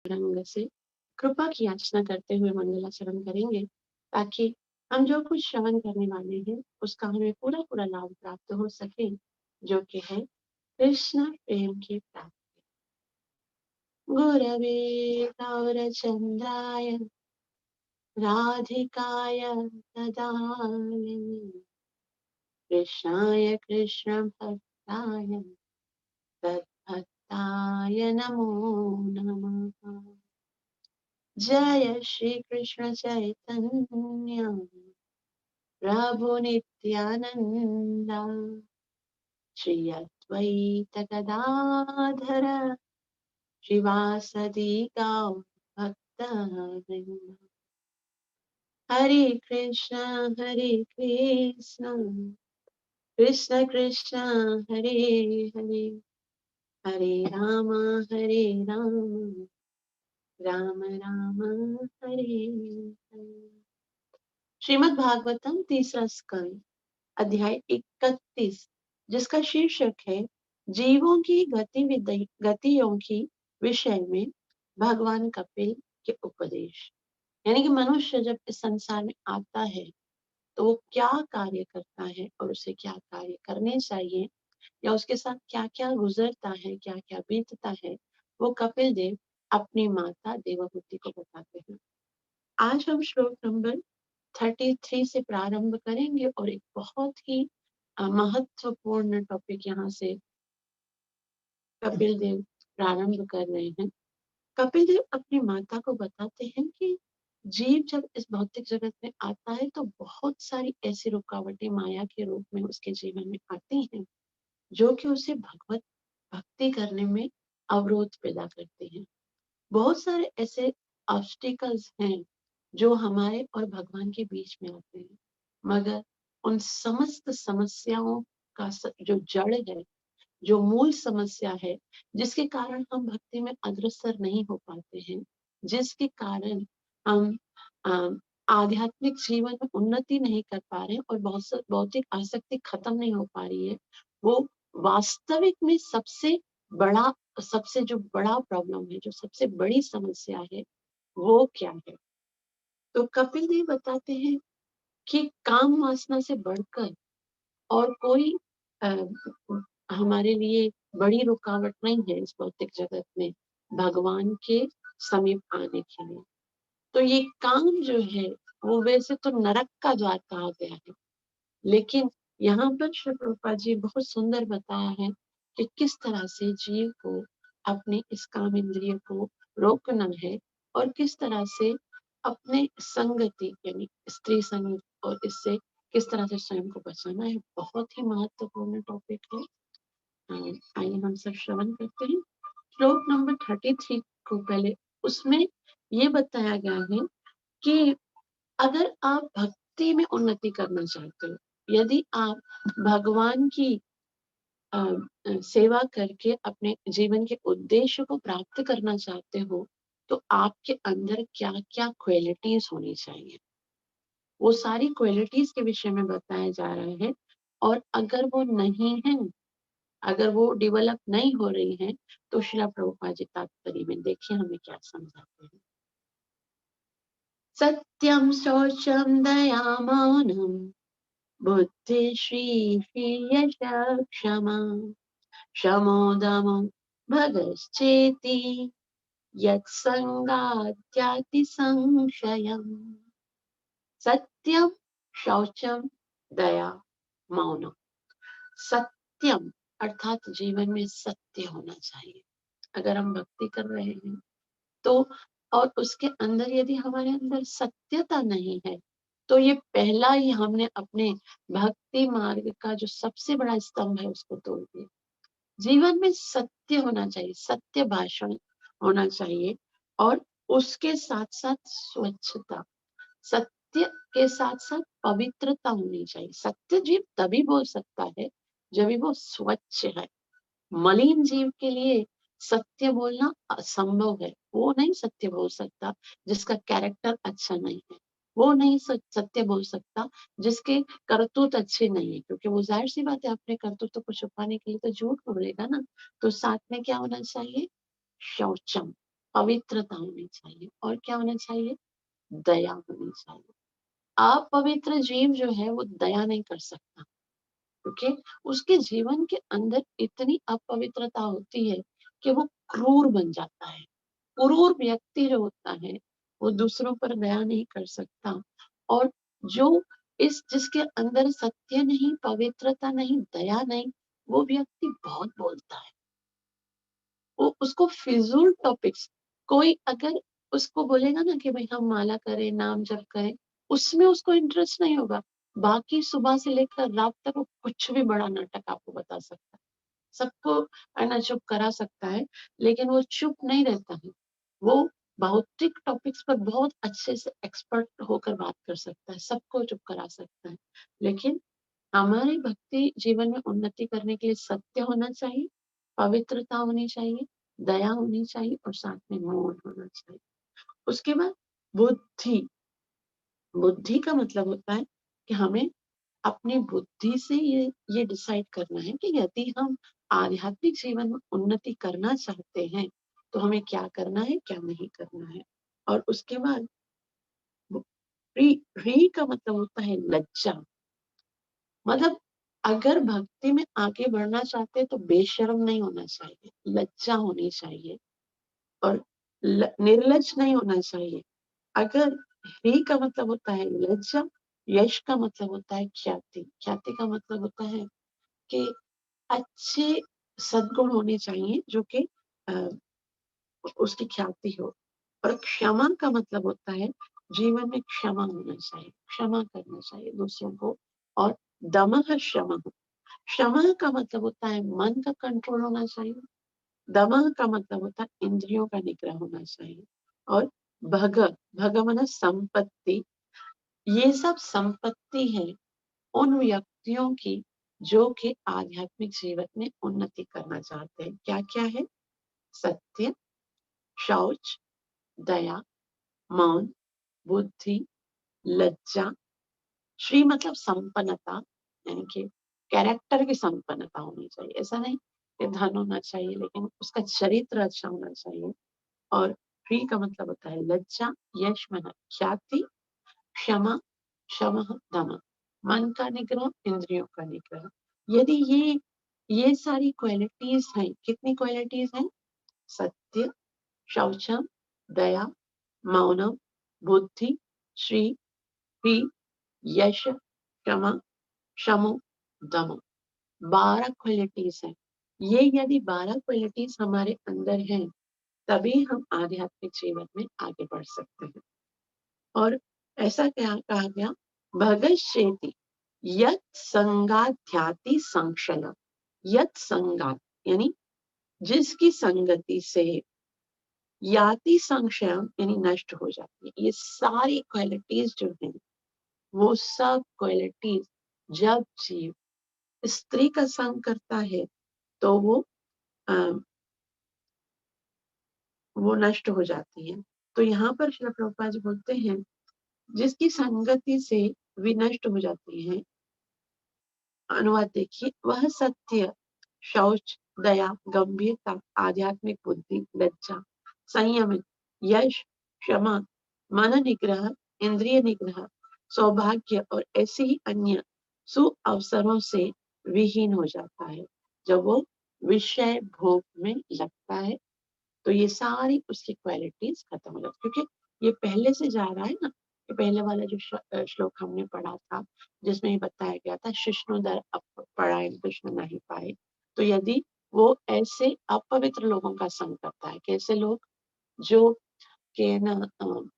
रंग से कृपा की याचना करते हुए मंगलाचरण करेंगे, ताकि हम जो कुछ श्रवण करने वाले हैं उसका हमें पूरा पूरा लाभ प्राप्त हो सके, जो कि है कृष्ण प्रेम की प्राप्ति। गुरवे गौरचंद्राय राधिकाय तदालये कृष्णाय कृष्ण भक्ताय तद्भक्ताय नमो नमः। जय श्री कृष्ण चैतन्य प्रभु नित्यानंद श्री अद्वैत गदाधर श्रीवासदि गौर भक्त वृंद। हरे कृष्ण कृष्ण कृष्ण हरे हरे, हरे हरे राम राम राम हरे हरे। श्रीमद् भागवतम तीसरा स्कंद अध्याय 31, जिसका शीर्षक है जीवों की गतियों की विषय में भगवान कपिल के उपदेश। यानी कि मनुष्य जब इस संसार में आता है तो वो क्या कार्य करता है और उसे क्या कार्य करने चाहिए, या उसके साथ क्या क्या गुजरता है, क्या क्या बीतता है, वो कपिल देव अपनी माता देवहूति को बताते हैं। आज हम श्लोक नंबर 33 से प्रारंभ करेंगे और एक बहुत ही महत्वपूर्ण टॉपिक यहाँ से कपिल देव प्रारंभ कर रहे हैं। कपिल देव अपनी माता को बताते हैं कि जीव जब इस भौतिक जगत में आता है तो बहुत सारी ऐसी रुकावटें माया के रूप में उसके जीवन में आती हैं, जो कि उसे भगवत भक्ति करने में अवरोध पैदा करती हैं। बहुत सारे ऐसे ऑब्स्टिकल्स हैं जो हमारे और भगवान के बीच में आते हैं, मगर उन समस्त समस्याओं का जो जड़ है, जो मूल समस्या है, जिसके कारण हम भक्ति में अग्रसर नहीं हो पाते हैं, जिसके कारण हम आध्यात्मिक जीवन में उन्नति नहीं कर पा रहे हैं और भौतिक आसक्ति खत्म नहीं हो पा रही है, वो वास्तविक में सबसे जो बड़ा प्रॉब्लम है, जो सबसे बड़ी समस्या है, वो क्या है। तो कपिल देव बताते हैं कि काम वासना से बढ़कर और कोई हमारे लिए बड़ी रुकावट नहीं है इस भौतिक जगत में भगवान के समीप आने के लिए। तो ये काम जो है वो वैसे तो नरक का द्वार कहा गया है, लेकिन यहाँ पर श्री प्रभुपाद जी बहुत सुंदर बताया है कि किस तरह से जीव को अपने इस काम इंद्रिय को रोकना है और किस तरह से अपने संगति यानी स्त्री संग और इससे किस तरह से स्वयं को बचाना है। बहुत ही महत्वपूर्ण टॉपिक है। आइए हम सब श्रवण करते हैं। श्लोक नंबर 33 को पहले उसमें ये बताया गया है कि अगर आप भक्ति में उन्नति करना चाहते हो, यदि आप भगवान की सेवा करके अपने जीवन के उद्देश्य को प्राप्त करना चाहते हो, तो आपके अंदर क्या क्या क्वालिटीज होनी चाहिए, वो सारी क्वालिटीज के विषय में बताया जा रहा है। और अगर वो नहीं है, अगर वो डेवलप नहीं हो रही है, तो श्रील प्रभुपाद जी तात्पर्य में देखिए हमें क्या समझाते हैं। सत्यम शौचम दया मौनम बुद्धि श्री क्षमा शमोदमो भगश्चेति यत्संगात्याति संशयम्। सत्यम शौचम दया मौनम। सत्यम अर्थात जीवन में सत्य होना चाहिए। अगर हम भक्ति कर रहे हैं तो, और उसके अंदर यदि हमारे अंदर सत्यता नहीं है, तो ये पहला ही हमने अपने भक्ति मार्ग का जो सबसे बड़ा स्तंभ है उसको तोड़ दिया। जीवन में सत्य होना चाहिए, सत्य भाषण होना चाहिए, और उसके साथ साथ स्वच्छता, सत्य के साथ साथ पवित्रता होनी चाहिए। सत्य जीव तभी बोल सकता है जब वो स्वच्छ है। मलिन जीव के लिए सत्य बोलना असंभव है। वो नहीं सत्य बोल सकता जिसका कैरेक्टर अच्छा नहीं है। वो नहीं सत्य बोल सकता जिसके करतूत अच्छे नहीं है, क्योंकि वो जाहिर सी बात है अपने करतूतों को छुपाने के लिए तो झूठ बोलेगा ना। तो साथ में क्या होना चाहिए? शौचम, पवित्रता होनी चाहिए। और क्या होना चाहिए? दया होनी चाहिए। अपवित्र जीव जो है वो दया नहीं कर सकता, क्योंकि उसके जीवन के अंदर इतनी अपवित्रता होती है कि वो क्रूर बन जाता है। क्रूर व्यक्ति जो होता है वो दूसरों पर दया नहीं कर सकता। और जो इस जिसके अंदर सत्य नहीं, पवित्रता नहीं, दया नहीं, वो व्यक्ति बहुत बोलता है। वो उसको फिजूल टॉपिक्स, कोई अगर उसको बोलेगा ना कि भाई हम माला करें, नाम जप करें, उसमें उसको इंटरेस्ट नहीं होगा। बाकी सुबह से लेकर रात तक वो कुछ भी बड़ा नाटक आपको बता सकता है, सबको है ना चुप करा सकता है, लेकिन वो चुप नहीं रहता है। वो भौतिक टॉपिक्स पर बहुत अच्छे से एक्सपर्ट होकर बात कर सकता है, सबको चुप करा सकता है। लेकिन हमारे भक्ति जीवन में उन्नति करने के लिए सत्य होना चाहिए, पवित्रता होनी चाहिए, दया होनी चाहिए और साथ में मौन होना चाहिए। उसके बाद बुद्धि। बुद्धि का मतलब होता है कि हमें अपनी बुद्धि से ये डिसाइड करना है कि यदि हम आध्यात्मिक जीवन में उन्नति करना चाहते हैं तो हमें क्या करना है, क्या नहीं करना है। और उसके बाद री री का मतलब होता है लज्जा। मतलब अगर भक्ति में आगे बढ़ना चाहते हैं तो बेशर्म नहीं होना चाहिए, लज्जा होनी चाहिए और निर्लज नहीं होना चाहिए। अगर ही का मतलब होता है लज्जा, यश का मतलब होता है ख्याति। ख्याति का मतलब होता है कि अच्छे सद्गुण होने चाहिए जो कि उसकी ख्याति हो। और क्षमा का मतलब होता है जीवन में क्षमा होना चाहिए, क्षमा करना चाहिए दूसरों को। और दमः शमः। क्षमा का मतलब होता है मन का कंट्रोल होना चाहिए। दमः का मतलब होता है इंद्रियों का निग्रह होना चाहिए। और भग, भग माना संपत्ति। ये सब संपत्ति है उन व्यक्तियों की जो कि आध्यात्मिक जीवन में उन्नति करना चाहते हैं। क्या क्या है? सत्य, शौच, दया, मौन, बुद्धि, लज्जा। श्री मतलब संपन्नता, यानी कि कैरेक्टर की संपन्नता होनी चाहिए। ऐसा नहीं कि धन होना चाहिए, लेकिन उसका चरित्र अच्छा होना चाहिए। और श्री का मतलब होता है लज्जा, यश मन ख्याति, क्षमा, शमः, दमः, मन का निग्रह, इंद्रियों का निग्रह। यदि ये सारी क्वालिटीज हैं, कितनी क्वालिटीज हैं? सत्य, शौचम, दया, मौनम, बुद्धि, श्री, प्री, यश, क्षमा, शमो, दमो। 12 क्वालिटीज हैं। ये यदि 12 क्वालिटीज हमारे अंदर हैं तभी हम आध्यात्मिक जीवन में आगे बढ़ सकते हैं। और ऐसा क्या कहा गया? भगश्चेति यत् संगाध्याति संशय। यत् संगात यानी जिसकी संगति से याति संशय यानी नष्ट हो जाती है। ये सारी क्वालिटीज जो है वो सब क्वालिटीज जब जीव स्त्री का संग करता है तो अ, वो नष्ट हो जाती है। तो यहाँ पर श्रील प्रभुपाद जी बोलते हैं जिसकी संगति से वे नष्ट हो जाती है। अनुवाद देखिए, वह सत्य, शौच, दया, गंभीरता, आध्यात्मिक बुद्धि, लज्जा, संयम, यश, क्षमा, मन निग्रह, इंद्रिय निग्रह, सौभाग्य और ऐसे ही अन्य सु अवसरों से विहीन हो जाता है। जब वो विषय भोग में लगता है तो ये सारी उसकी क्वालिटीज खत्म हो जाती, क्योंकि ये पहले से जा रहा है ना। ये पहले वाला जो श्लोक हमने पढ़ा था जिसमें ये बताया गया था शिष्णुदर परायण कृष्ण नहीं पाए। तो यदि वो ऐसे अपवित्र लोगों का संग करता है, कैसे लोग जो के न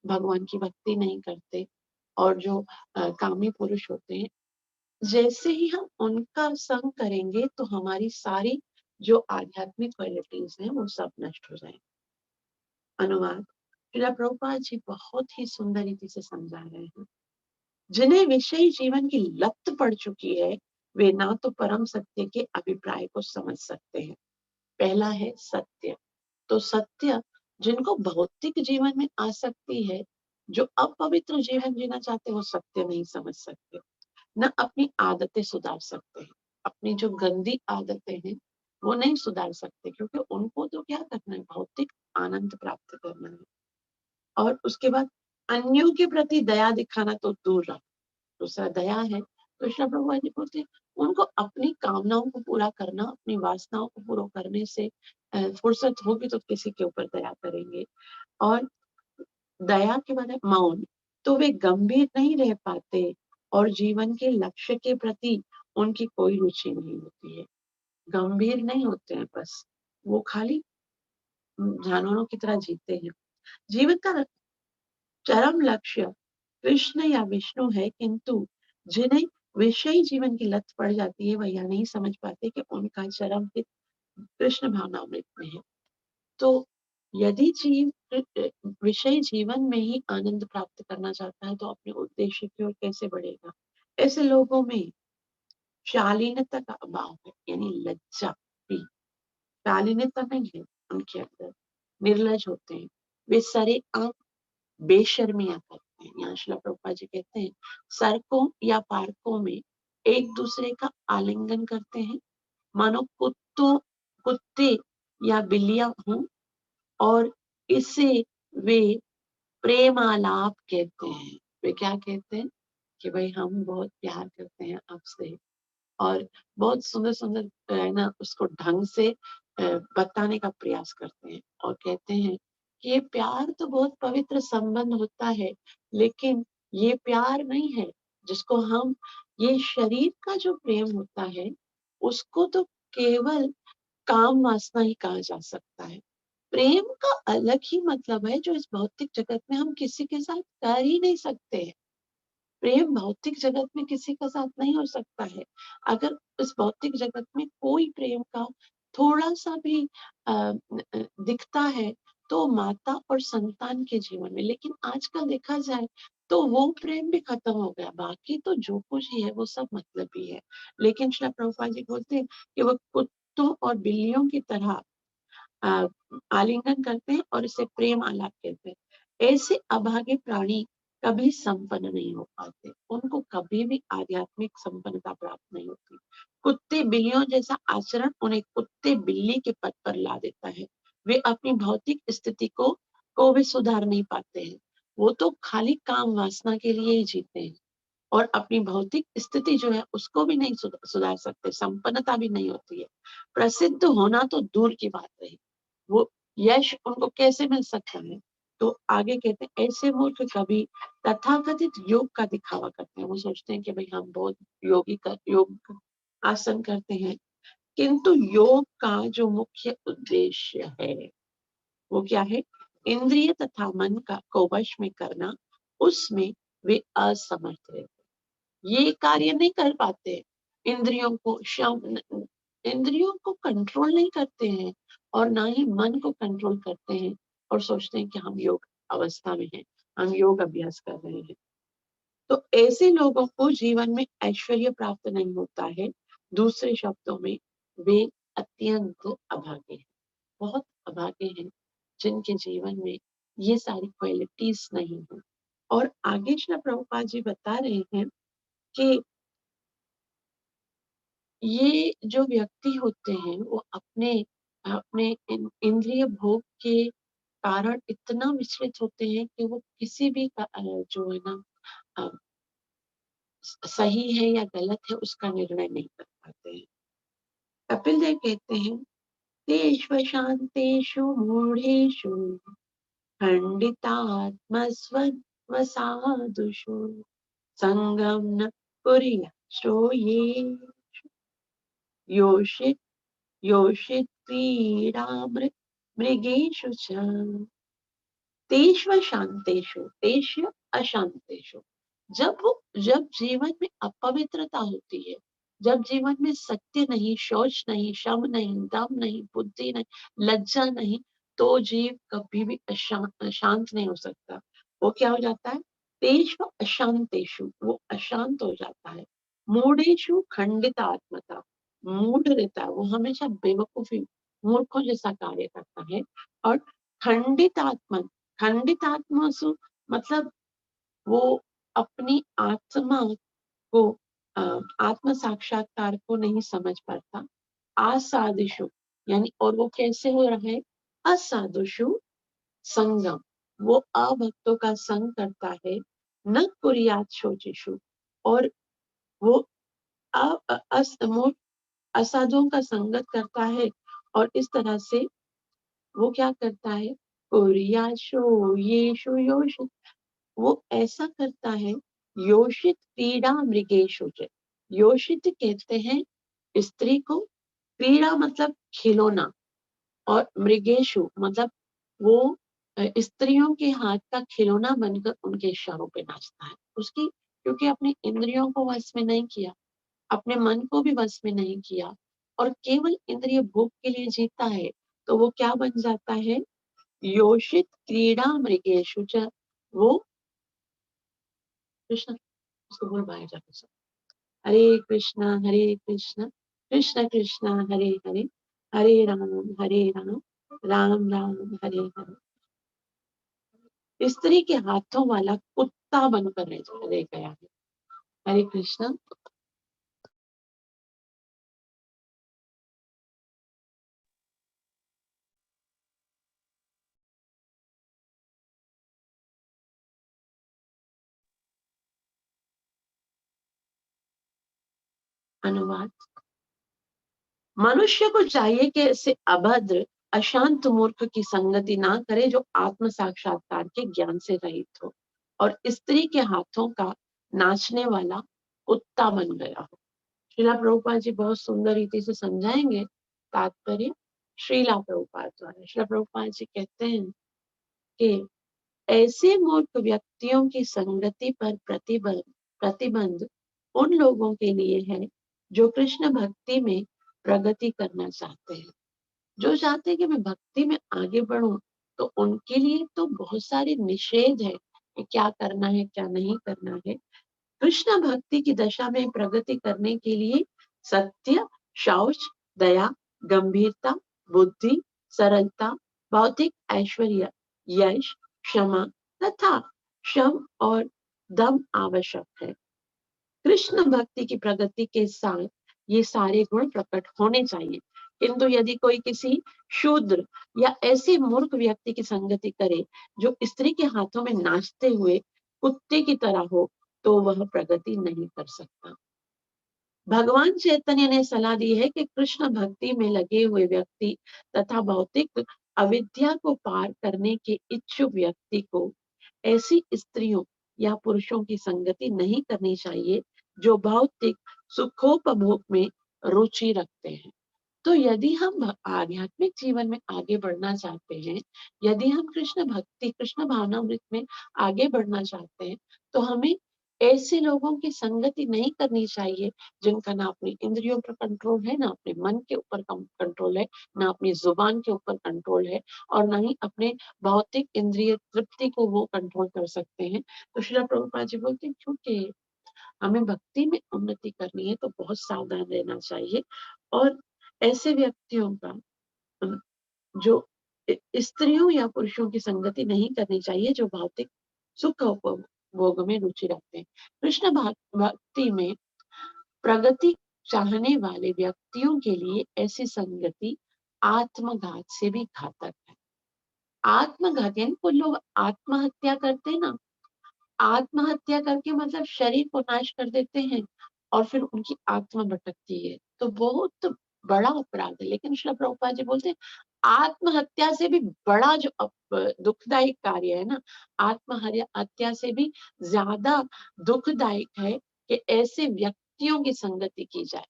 भगवान की भक्ति नहीं करते और जो कामी पुरुष होते हैं, जैसे ही हम उनका संग करेंगे तो हमारी सारी जो आध्यात्मिक क्वालिटीज हैं वो सब नष्ट हो जाएंगे। अनुवाद, श्रील प्रभुपाद जी बहुत ही सुंदर रीति से समझा रहे हैं। जिन्हें विषयी जीवन की लत पड़ चुकी है वे ना तो परम सत्य के अभिप्राय को समझ सकते हैं। पहला है सत्य। तो सत्य जिनको भौतिक जीवन में आसक्ति है, जो अपवित्र जीवन जीना चाहते हैं, वो सत्य नहीं समझ सकते, न अपनी आदतें सुधार सकते हैं। अपनी जो गंदी आदतें हैं वो नहीं सुधार सकते, क्योंकि उनको तो क्या करना है, भौतिक आनंद प्राप्त करना है। और उसके बाद अन्यों के प्रति दया दिखाना तो दूर रखो। दूसरा दया है, कृष्ण भगवान जी बोलते हैं उनको अपनी कामनाओं को पूरा करना, अपनी वासनाओं को पूरा करने से फुर्सत होगी तो किसी के ऊपर दया करेंगे। और दया के बाद है मौन, तो वे गंभीर नहीं रह पाते और जीवन के लक्ष्य के प्रति उनकी कोई रुचि नहीं होती है। गंभीर नहीं होते हैं, बस वो खाली जानवरों की तरह जीते हैं। जीवन का चरम लक्ष्य कृष्ण या विष्णु है, किंतु जिन्हें विषयी जीवन की लत पड़ जाती है वह यह नहीं समझ पाते कि उनका चरम हित कृष्ण भावनामृत में है। तो यदि जीव विषय जीवन में ही आनंद प्राप्त करना चाहता है तो अपने उद्देश्य की ओर कैसे बढ़ेगा। ऐसे लोगों में शालीनता का अभाव है, यानी लज्जा भी, शालीनता नहीं है उनके अंदर, निर्लज होते हैं, वे सरे आंख बेशर्मियां करते हैं। यहाँ श्रील प्रभुपाद जी कहते हैं सड़कों या पार्कों में एक दूसरे का आलिंगन करते हैं, मानो कुत्ते या बिल्लियां हों, और इसे वे प्रेमालाप कहते हैं। वे क्या कहते हैं कि भाई हम बहुत प्यार करते हैं आपसे, और बहुत सुंदर सुंदर है ना उसको ढंग से बताने का प्रयास करते हैं, और कहते हैं कि ये प्यार तो बहुत पवित्र संबंध होता है, लेकिन ये प्यार नहीं है जिसको हम, ये शरीर का जो प्रेम होता है उसको तो केवल काम वासना ही कहा जा सकता है। प्रेम का अलग ही मतलब है जो इस भौतिक जगत में हम किसी के साथ कर ही नहीं सकते हैं। प्रेम भौतिक जगत में किसी के साथ नहीं हो सकता है। अगर इस भौतिक जगत में कोई प्रेम का थोड़ा सा भी दिखता है तो माता और संतान के जीवन में, लेकिन आजकल देखा जाए तो वो प्रेम भी खत्म हो गया, बाकी तो जो कुछ ही है वो सब मतलबी है। लेकिन श्री प्रभुपाद जी बोलते हैं कि वो कुत्तों और बिल्लियों की तरह अ, आलिंगन करते हैं और इसे प्रेम आलाप कहते हैं। ऐसे अभागे प्राणी कभी संपन्न नहीं हो पाते, उनको कभी भी आध्यात्मिक संपन्नता प्राप्त नहीं होती। कुत्ते बिल्लियों जैसा आचरण उन्हें कुत्ते बिल्ली के पद पर ला देता है। वे अपनी भौतिक स्थिति को भी सुधार नहीं पाते हैं। वो तो खाली काम वासना के लिए ही जीते हैं, और अपनी भौतिक स्थिति जो है उसको भी नहीं सुधार सकते, संपन्नता भी नहीं होती है। प्रसिद्ध होना तो दूर की बात रही, वो यश उनको कैसे मिल सकता है। तो आगे कहते हैं ऐसे मूर्ख कभी तथाकथित योग का दिखावा करते हैं। वो सोचते हैं कि भाई हम बहुत योग आसन करते हैं, किंतु योग का जो मुख्य उद्देश्य है वो क्या है, इंद्रिय तथा मन का को वश में करना, उसमें वे असमर्थ रहते, ये कार्य नहीं कर पाते। इंद्रियों को इंद्रियों को कंट्रोल नहीं करते हैं, और ना ही मन को कंट्रोल करते हैं, और सोचते हैं कि हम योग अवस्था में हैं, हम योग अभ्यास कर रहे हैं। तो ऐसे लोगों को जीवन में ऐश्वर्य प्राप्त नहीं होता है। दूसरे शब्दों में वे अत्यंत अभागे हैं, बहुत अभागे हैं, जिनके जीवन में ये सारी क्वालिटीज नहीं है। और आगे श्री प्रभुपाद जी बता रहे हैं कि ये जो व्यक्ति होते हैं वो अपने अपने इंद्रिय भोग के कारण इतना विचलित होते हैं कि वो किसी भी जो है ना अ, सही है या गलत है उसका निर्णय नहीं कर पाते हैं। कपिल देव कहते हैं तेष्व शांतेषु मूढ़ेषु खंडितात्मस्वसाधुषु संगम न कुर्या श्रोये योषित योषित पीड़ामृत मृगेषु च तेष्व शांतेषु, तेष्व अशांतेषु। जब जीवन में अपवित्रता होती है, जब जीवन में सत्य नहीं, शौच नहीं, शम नहीं, दम नहीं, बुद्धि नहीं, लज्जा नहीं, तो जीव कभी भी शांत नहीं हो सकता। वो क्या हो जाता है, तेष्व अशांतेषु, वो अशांत हो जाता है। मूढ़ेषु खंडित आत्मता, मूढ़ रहता है, वो हमेशा बेवकूफी, मूर्खों जैसा कार्य करता है। और खंडित आत्मा, खंडित आत्मा सु मतलब वो अपनी आत्मा को, आत्म साक्षात्कार को नहीं समझ पाता, असाधुषु, यानी और वो कैसे हो रहा है? असाधुषु संगम, वो अभक्तों का संग करता है। न कुर्यात शोचिषु, और वो असाधुओं का संगत करता है, और इस तरह से वो क्या करता है? कुर्याशो येषु योषित, वो ऐसा करता है। योषित पीड़ा मृगेशु च, योषित कहते हैं स्त्री को, पीड़ा मतलब खिलौना, और मृगेशु मतलब वो स्त्रियों के हाथ का खिलौना बनकर उनके इशारों पे नाचता है। उसकी, क्योंकि अपनी इंद्रियों को वश में नहीं किया, अपने मन को भी वश में नहीं किया, और केवल इंद्रिय भोग के लिए जीता है, तो वो क्या बन जाता है? योषित क्रीड़ा मृगेशु च, वो कृष्ण, उसको बोल बाहर जाकर सब, हरे कृष्ण कृष्ण कृष्ण हरे हरे, हरे राम राम राम हरे हरे। स्त्री के हाथों वाला कुत्ता बनकर रह गया है। हरे कृष्ण। अनुवाद। मनुष्य को चाहिए कि ऐसे अभद्र अशांत मूर्ख की संगति ना करे, जो आत्म साक्षात्कार के ज्ञान से रहित हो और स्त्री के हाथों का नाचने वाला कुत्ता बन गया हो। श्रीला प्रभुपाद जी बहुत सुंदर रीति से समझाएंगे तात्पर्य श्रीला प्रभुपाद द्वारा। श्रीला प्रभुपाद जी कहते हैं कि ऐसे मूर्ख व्यक्तियों की संगति पर प्रतिबंध उन लोगों के लिए है जो कृष्ण भक्ति में प्रगति करना चाहते हैं। जो चाहते हैं कि मैं भक्ति में आगे बढ़ूं, तो उनके लिए तो बहुत सारे निषेध है कि क्या करना है क्या नहीं करना है। कृष्ण भक्ति की दशा में प्रगति करने के लिए सत्य, शौच, दया, गंभीरता, बुद्धि, सरलता, भौतिक ऐश्वर्य, यश, क्षमा तथा शम और दम आवश्यक है। कृष्ण भक्ति की प्रगति के साथ ये सारे गुण प्रकट होने चाहिए। किंतु यदि कोई किसी शूद्र या ऐसे मूर्ख व्यक्ति की संगति करे जो स्त्री के हाथों में नाचते हुए कुत्ते की तरह हो, तो वह प्रगति नहीं कर सकता। भगवान चैतन्य ने सलाह दी है कि कृष्ण भक्ति में लगे हुए व्यक्ति तथा भौतिक अविद्या को पार करने के इच्छुक व्यक्ति को ऐसी स्त्रियों या पुरुषों की संगति नहीं करनी चाहिए जो भौतिक सुखोपभोग में रुचि रखते हैं। तो यदि हम आध्यात्मिक जीवन में आगे बढ़ना चाहते हैं, यदि हम कृष्ण भक्ति, कृष्ण भावनामृत में आगे बढ़ना चाहते हैं, तो हमें ऐसे लोगों की संगति नहीं करनी चाहिए जिनका ना अपनी इंद्रियों पर कंट्रोल है, ना अपने मन के ऊपर कंट्रोल है, ना अपनी जुबान के ऊपर कंट्रोल है, और ना ही अपने भौतिक इंद्रिय तृप्ति को वो कंट्रोल कर सकते हैं। तो श्रील प्रभुपाद जी बोलते हैं क्योंकि हमें भक्ति में उन्नति करनी है तो बहुत सावधान रहना चाहिए, और ऐसे व्यक्तियों का जो स्त्रियों या पुरुषों की संगति नहीं करनी चाहिए जो भौतिक सुख उपभोग में रुचि रखते हैं। कृष्ण भक्ति में प्रगति चाहने वाले व्यक्तियों के लिए ऐसी संगति आत्मघात से भी घातक है। आत्मघात यानी कुछ लोग आत्महत्या करते हैं ना, आत्महत्या करके मतलब शरीर को नाश कर देते हैं और फिर उनकी आत्मा भटकती है, तो बहुत बड़ा अपराध है। लेकिन श्रील प्रभुपाद जी बोलते हैं आत्महत्या से भी बड़ा जो दुखदायक कार्य है ना, आत्महत्या से भी ज्यादा दुखदायक है कि ऐसे व्यक्तियों की संगति की जाए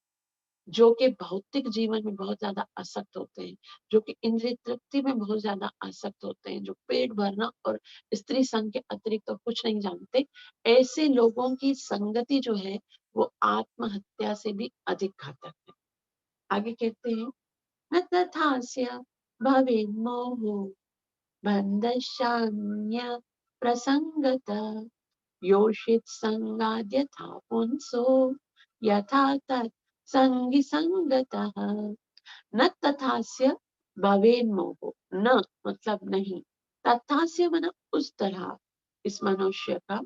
जो कि भौतिक जीवन में बहुत ज्यादा आसक्त होते हैं, जो कि इंद्रिय तृप्ति में बहुत ज्यादा आसक्त होते हैं, जो पेट भरना और स्त्री संग के अतिरिक्त तो कुछ नहीं जानते। ऐसे लोगों की संगति जो है वो आत्महत्या से भी अधिक घातक है। आगे कहते हैं न तथास्य भवेन् मोहो बन्धश्चान्य प्रसंगत योषित संगाद्यथा पुंसो यथा तत् संगी संगतः। न तथास्य भवेन् मोहो, न मतलब नहीं, तथास्य मना उस तरह इस मनुष्य का,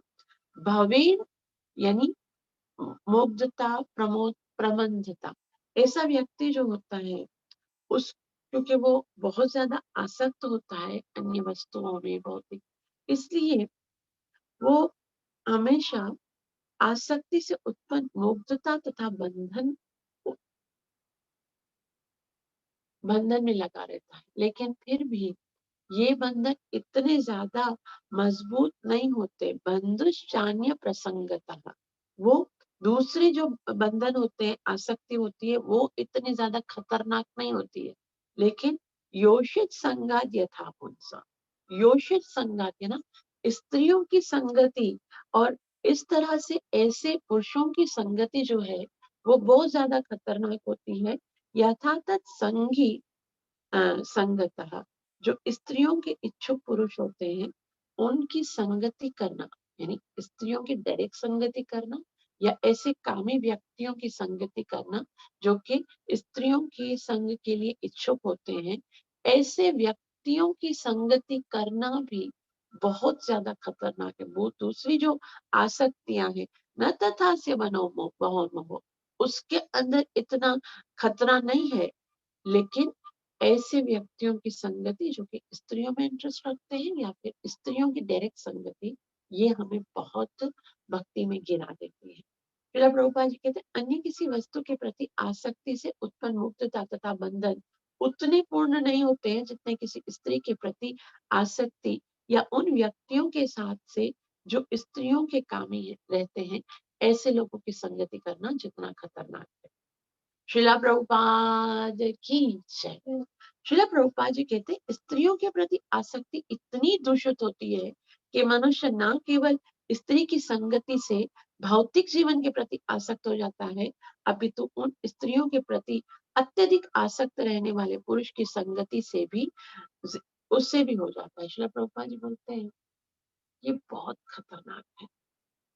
भवेन यानी मुग्धता, प्रमोद, प्रबंधता ऐसा व्यक्ति जो होता है उस क्योंकि वो बहुत ज्यादा आसक्त होता है अन्य वस्तुओं में, भौतिक, इसलिए वो हमेशा आसक्ति से उत्पन्न मुग्धता तथा बंधन में लगा रहता है। लेकिन फिर भी ये बंधन इतने ज्यादा मजबूत नहीं होते। बंधुश्चान्य प्रसंगतः, वो दूसरे जो बंधन होते हैं, आसक्ति होती है, वो इतनी ज्यादा खतरनाक नहीं होती है। लेकिन योषित संगात यथा पुंसा, योषित संगात है ना, स्त्रियों की संगति और इस तरह से ऐसे पुरुषों की संगति जो है वो बहुत ज्यादा खतरनाक होती है। यथा तत् संगी संगतः, जो स्त्रियों के इच्छुक पुरुष होते हैं उनकी संगति करना, यानी स्त्रियों की डायरेक्ट संगति करना या ऐसे कामी व्यक्तियों की संगति करना जो कि स्त्रियों के संग के लिए इच्छुक होते हैं, ऐसे व्यक्तियों की संगति करना भी बहुत ज्यादा खतरनाक है। वो दूसरी जो आसक्तियां हैं, न तथा से बनो मोह, उसके अंदर इतना खतरा नहीं है। लेकिन ऐसे व्यक्तियों की संगति जो कि स्त्रियों में इंटरेस्ट रखते हैं या फिर स्त्रियों की डायरेक्ट संगति, ये हमें बहुत भक्ति में गिरा देती है। श्रील प्रभुपाद जी कहते हैं अन्य किसी वस्तु के प्रति आसक्ति से उत्पन्न मुक्तता तथा बंधन उतने पूर्ण नहीं होते हैं जितने किसी स्त्री के प्रति आसक्ति या उन व्यक्तियों के साथ से जो स्त्रियों के कामी रहते हैं, ऐसे लोगों की संगति करना जितना खतरनाक है। श्रीला प्रभुपाद की जय। श्रीला प्रभुपाद जी कहते हैं स्त्रियों के प्रति आसक्ति इतनी दूषित होती है कि मनुष्य न केवल स्त्री की संगति से भौतिक जीवन के प्रति आसक्त हो जाता है, अपितु उन स्त्रियों के प्रति अत्यधिक आसक्त रहने वाले पुरुष की संगति से भी, उससे भी हो जाता है। श्रीला प्रभुपाद जी बोलते हैं ये बहुत खतरनाक है।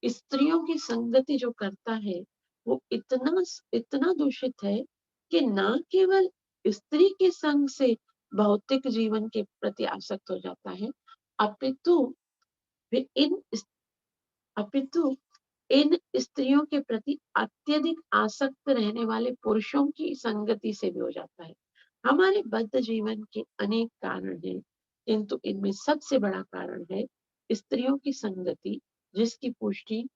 स्त्रियों की संगति जो करता है वो इतना इतना दूषित है कि ना केवल स्त्री के संग से भौतिक जीवन के प्रति आसक्त हो जाता है, अपितु वे अपितु इन स्त्रियों के प्रति अत्यधिक आसक्त रहने वाले पुरुषों की संगति से भी हो जाता है। हमारे बद्ध जीवन के अनेक कारण हैं, किंतु इनमें सबसे बड़ा कारण है स्त्रियों की संगति, जिसकी पुष्टि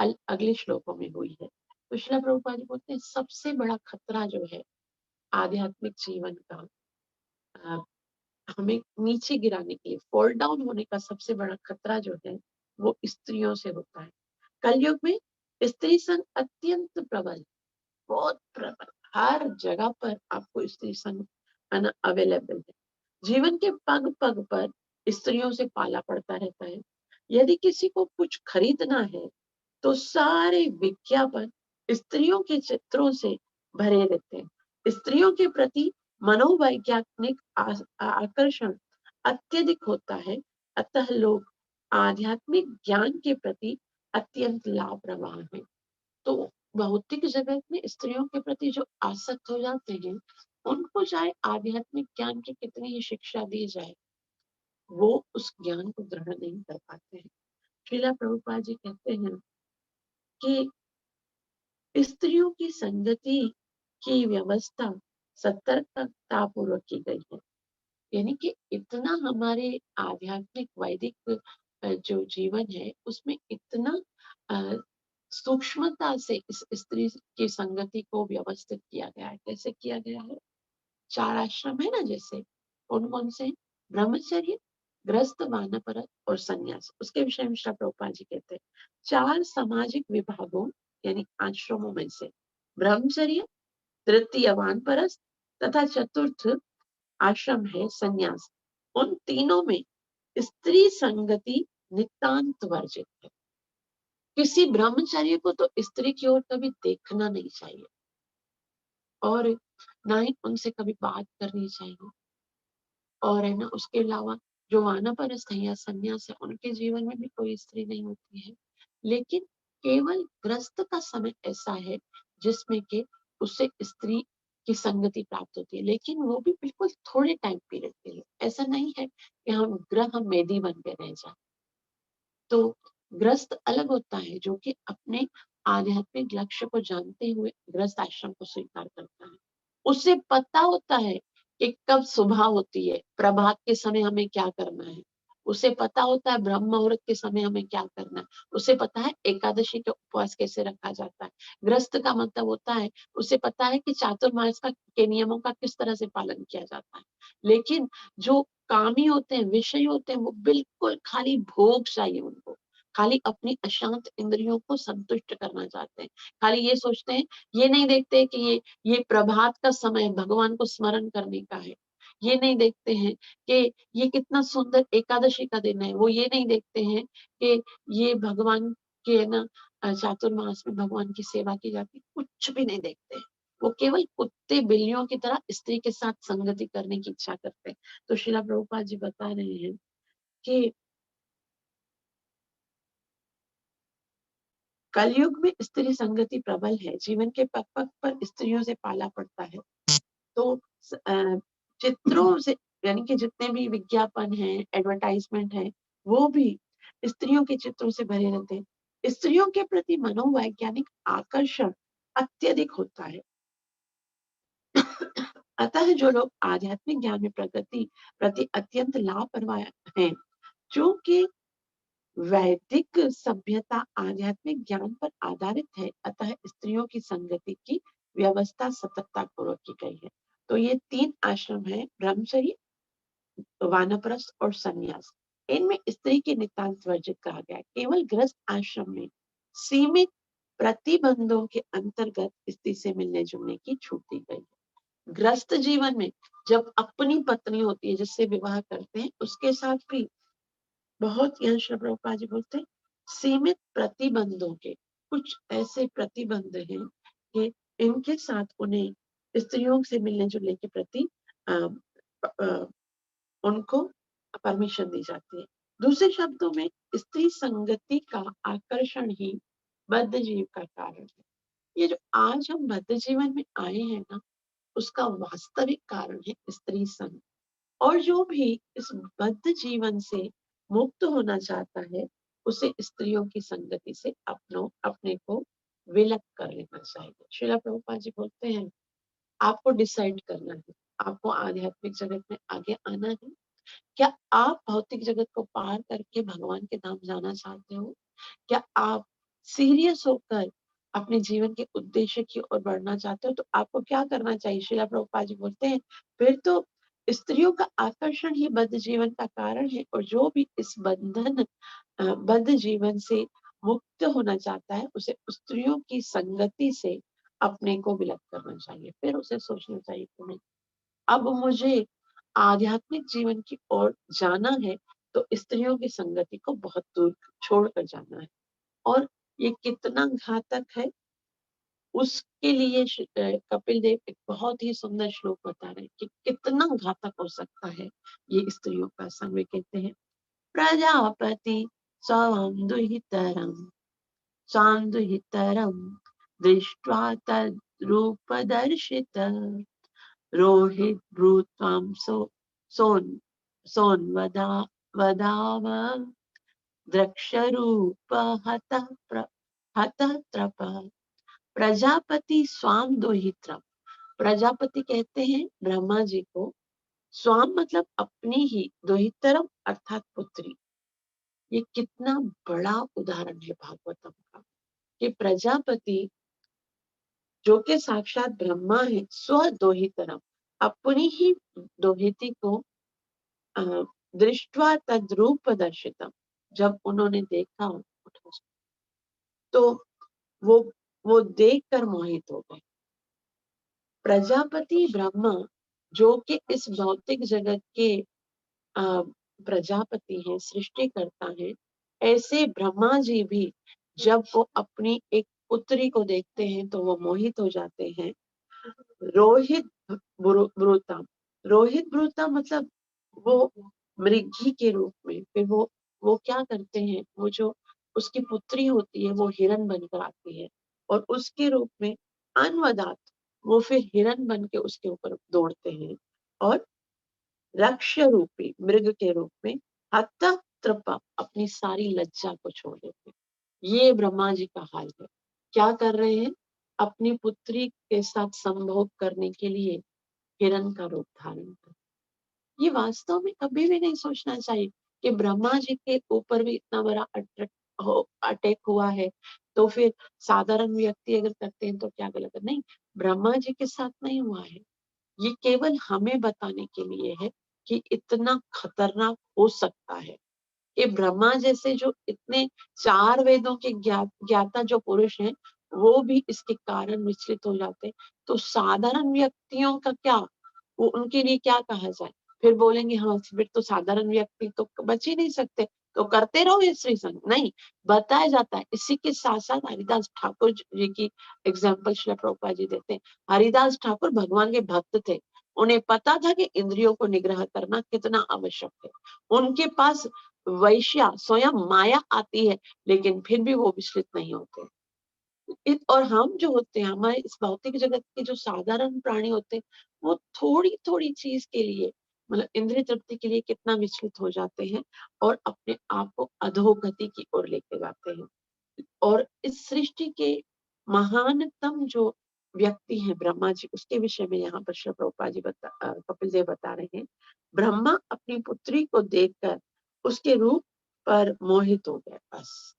अगले श्लोकों में हुई है। तो श्रील प्रभुपाद जी बोलते हैं सबसे बड़ा खतरा जो है आध्यात्मिक जीवन का, अ, हमें नीचे गिराने के लिए, फॉल डाउन होने का सबसे बड़ा खतरा जो है वो स्त्रियों से होता है। कलयुग में स्त्री संग अत्यंत प्रबल, बहुत प्रबल, हर जगह पर आपको स्त्री संग अवेलेबल है। जीवन के पग पग पर स्त्रियों से पाला पड़ता रहता है। यदि किसी को कुछ खरीदना है तो सारे विज्ञापन स्त्रियों के चित्रों से भरे रहते हैं। स्त्रियों के प्रति मनोवैज्ञानिक आकर्षण अत्यधिक होता है, अतः लोग आध्यात्मिक ज्ञान के प्रति अत्यंत लापरवाह हैं। तो भौतिक जगत में स्त्रियों के प्रति जो आसक्त हो जाते हैं, उनको चाहे आध्यात्मिक ज्ञान की कितनी ही शिक्षा दी जाए, वो उस ज्ञान को ग्रहण नहीं कर पाते हैं। श्रीला प्रभुपाद जी कहते हैं कि स्त्रियों की संगति की व्यवस्था सतर्कता पूर्वक की गई है। यानी कि इतना हमारे आध्यात्मिक वैदिक जो जीवन है उसमें इतना सूक्ष्मता से इस स्त्री की संगति को व्यवस्थित किया गया है। कैसे किया गया है? 4 आश्रम है ना, जैसे कौन कौन से? ब्रह्मचर्य, ग्रस्त, वानप्रस्थ और संन्यास। उसके विषय में श्री प्रभुपाद जी कहते हैं 4 सामाजिक विभागों यानी आश्रमों में से ब्रह्मचर्य, तृतीय वानप्रस्थ तथा चतुर्थ आश्रम है संन्यास। उन तीनों में स्त्री संगति नितांत वर्जित है। किसी ब्रह्मचर्य को तो स्त्री की ओर कभी देखना नहीं चाहिए और ना ही उनसे कभी बात करनी चाहिए। और है ना, उसके अलावा जो वानप्रस्थ है या संन्यास है, उनके जीवन में भी कोई स्त्री नहीं होती है। लेकिन केवल ग्रस्त का समय ऐसा है जिसमें कि उससे स्त्री की संगति प्राप्त होती है, लेकिन वो भी बिल्कुल थोड़े टाइम पीरियड के लिए। ऐसा नहीं है कि हम ग्रह मेदी बन के रह जाए। तो ग्रस्त अलग होता है जो कि अपने आध्यात्मिक लक्ष्य को जानते हुए गृहस्थ आश्रम को स्वीकार करता है। उसे पता होता है कि कब सुबह होती है, प्रभात के समय हमें क्या करना है। उसे पता होता है ब्रह्म मुहूर्त के समय हमें क्या करना है। उसे पता है एकादशी के उपवास कैसे रखा जाता है। गृहस्थ का मतलब होता है, उसे पता है कि चातुर्मास का के नियमों का किस तरह से पालन किया जाता है। लेकिन जो कामी होते हैं, विषयी होते हैं, वो बिल्कुल खाली भोग चाहिए उनको, खाली अपनी अशांत इंद्रियों को संतुष्ट करना चाहते हैं। खाली ये सोचते हैं, ये नहीं देखते कि ये प्रभात का समय भगवान को स्मरण करने का है। ये नहीं देखते हैं कि ये कितना सुंदर एकादशी का दिन है। वो ये नहीं देखते हैं कि ये भगवान के ना चातुर्मास में भगवान की सेवा की जाती है। कुछ भी नहीं देखते हैं। वो केवल कुत्ते बिल्लियों की तरह स्त्री के साथ संगति करने की इच्छा करते हैं। तो श्रीला प्रभुपाद जी बता रहे हैं कि कलयुग में स्त्री संगति प्रबल है। जीवन के पग पग पर स्त्रियों से पाला पड़ता है। तो चित्रों से, यानी कि जितने भी विज्ञापन है, एडवर्टाइजमेंट है, वो भी स्त्रियों के चित्रों से भरे रहते हैं। स्त्रियों के प्रति मनोवैज्ञानिक आकर्षण अत्यधिक होता है। अतः जो लोग आध्यात्मिक ज्ञान में प्रगति प्रति अत्यंत लापरवाह हैं, क्योंकि वैदिक सभ्यता आध्यात्मिक ज्ञान पर आधारित है, अतः स्त्रियों की संगति की व्यवस्था सतर्कता पूर्वक की गई है। तो ये 3 आश्रम है, ब्रह्मचर्य, वानप्रस्थ और संन्यास। इनमें स्त्री के नितांत वर्जित कहा गया है। केवल गृहस्थ आश्रम में सीमित प्रतिबंधों के अंतर्गत स्त्री से मिलने जुलने की छूट दी गई है। गृहस्थ जीवन में जब अपनी पत्नी होती है जिससे विवाह करते हैं, उसके साथ भी बहुत, यहाँ श्री प्रभुपाद जी बोलते हैं, सीमित प्रतिबंधों के, कुछ ऐसे प्रतिबंध हैं कि इनके साथ उन्हें स्त्रियों से मिलने जुलने के प्रति अ, अ, उनको परमिशन दी जाती है। दूसरे शब्दों में स्त्री संगति का आकर्षण ही बद्ध जीव का कारण है। ये जो आज हम बद्ध जीवन में आए हैं ना, उसका वास्तविक कारण है स्त्री संग। और जो भी इस बद्ध जीवन से मुक्त होना चाहता है, उसे स्त्रियों की संगति से अपने को विलग कर लेना चाहिए। श्रीला प्रभुपाद जी बोलते हैं, आपको डिसाइड करना है, आपको आध्यात्मिक जगत में आगे आना है। क्या आप भौतिक जगत को पार करके भगवान के धाम जाना चाहते हो? क्या आप सीरियस होकर अपने जीवन के उद्देश्य की ओर बढ़ना चाहते हो? तो आपको क्या करना चाहिए? श्रीला प्रभुपाद जी बोलते हैं, फिर तो स्त्रियों का आकर्षण ही बद्ध जीवन का कारण है, और जो भी इस बद्ध जीवन से मुक्त होना चाहता है, उसे स्त्रियों की संगति से अपने को विलग करना चाहिए। फिर उसे सोचना चाहिए कि नहीं, अब मुझे आध्यात्मिक जीवन की ओर जाना है, तो स्त्रियों की संगति को बहुत दूर छोड़कर जाना है। और ये कितना घातक है, उसके लिए कपिल देव एक बहुत ही सुंदर श्लोक बता रहे हैं कि कितना घातक हो सकता है ये स्त्रियों का संग। वे कहते हैं, प्रजापति स्वं दुहितरम स्वां दुहितरम दृष्ट्वा तद्रूपदर्शित रोहित भ्रूत्वां सोन सोन्वदा वदाव द्रक्षरूप हतः हतः त्रप। प्रजापति स्वाम दोहित्रम। प्रजापति कहते हैं ब्रह्मा जी को, स्वाम मतलब अपनी ही, दोहितरम अर्थात पुत्री। ये कितना बड़ा उदाहरण है भागवतम का, कि प्रजापति जो कि साक्षात ब्रह्मा है, स्व दोहितरम, अपनी ही दोहिती को दृष्टवा तद्रूप दर्शितम, जब उन्होंने देखा तो वो वो देखकर मोहित हो गए। प्रजापति ब्रह्मा जो कि इस भौतिक जगत के प्रजापति हैं, सृष्टिकर्ता हैं, ऐसे ब्रह्मा जी भी जब वो अपनी एक पुत्री को देखते हैं तो वो मोहित हो जाते हैं। रोहित ब्रूता, रोहित ब्रूता मतलब वो मृगी के रूप में, फिर वो क्या करते हैं, वो जो उसकी पुत्री होती है वो हिरण बनकर आती है, और उसके रूप में अनवदात, वो फिर हिरण बन के उसके ऊपर दौड़ते हैं, और रक्ष रूपी मृग के रूप में हत त्रपा, अपनी सारी लज्जा को छोड़ देते हैं। ये ब्रह्मा जी का हाल है। क्या कर रहे हैं? अपनी पुत्री के साथ संभोग करने के लिए हिरण का रूप धारण कर। ये वास्तव में कभी भी नहीं सोचना चाहिए कि ब्रह्मा जी के ऊपर भी इतना बड़ा अटैक हुआ है, तो फिर साधारण व्यक्ति अगर करते हैं तो क्या गलत है? नहीं, ब्रह्मा जी के साथ नहीं हुआ है। ये केवल हमें बताने के लिए है कि इतना खतरनाक हो सकता है। कि ब्रह्मा जैसे जो इतने 4 वेदों के ज्ञाता जो पुरुष हैं, वो भी इसके कारण विचलित हो जाते हैं। तो साधारण व्यक्तियों का क्या? वो उनके लिए क्या कहा जाए? फिर बोलेंगे हाँ, फिर तो साधारण व्यक्ति तो बच ही नहीं सकते, तो करते रहो ये स्त्री संग। नहीं, बताया जाता है। इसी के साथ-साथ हरिदास ठाकुर जी की एग्जाम्पल श्रील प्रभुपाद जी देते हैं। हरिदास ठाकुर भगवान के भक्त थे। उन्हें पता था कि इंद्रियों को निग्रह करना कितना आवश्यक है। उनके पास वैश्या स्वयं माया आती है, लेकिन फिर भी वो विचलित नहीं होते। और हम जो होते हैं, हमारे इस भौतिक जगत के जो साधारण प्राणी होते हैं, वो थोड़ी थोड़ी चीज के लिए, मतलब इंद्रिय तृप्ति के लिए कितना विचलित हो जाते हैं और अपने आप को अधोगति की ओर लेके जाते हैं। और इस सृष्टि के महानतम जो व्यक्ति हैं ब्रह्मा जी, उसके विषय में यहाँ पर श्री प्रभुपाद जी कपिल देव बता रहे हैं। ब्रह्मा अपनी पुत्री को देखकर उसके रूप पर मोहित हो गए। बस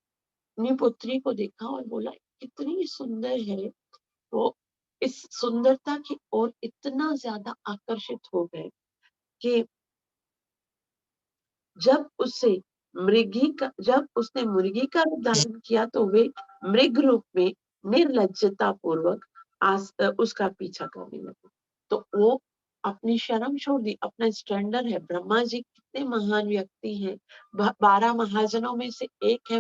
अपनी पुत्री को देखा और बोला कितनी सुंदर है वो। इस सुंदरता की ओर इतना ज्यादा आकर्षित हो गए कि जब उसने मुर्गी का रूप धारण किया तो वे मृग रूप में निर्लज्जता पूर्वक उसका पीछा करने लगे। तो वो अपनी शर्म छोड़ दी, अपना स्टैंडर्ड है। ब्रह्मा जी कितने महान व्यक्ति हैं, 12 महाजनों में से एक है,